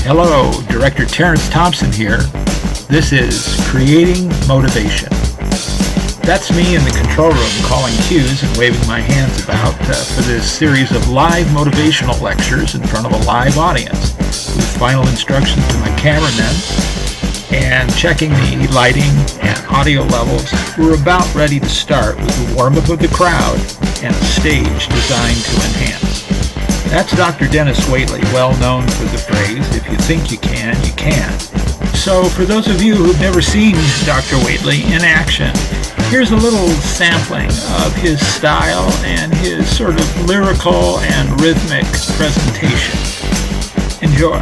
Hello, Director Terrence Thompson here. This is Creating Motivation. That's me in the control room calling cues and waving my hands about for this series of live motivational lectures in front of a live audience with final instructions to my cameramen and checking the lighting and audio levels. We're about ready to start with the warm-up of the crowd and a stage designed to enhance. That's Dr. Denis Waitley, well known for the phrase, if you think you can, you can. So for those of you who've never seen Dr. Waitley in action, here's a little sampling of his style and his sort of lyrical and rhythmic presentation. Enjoy.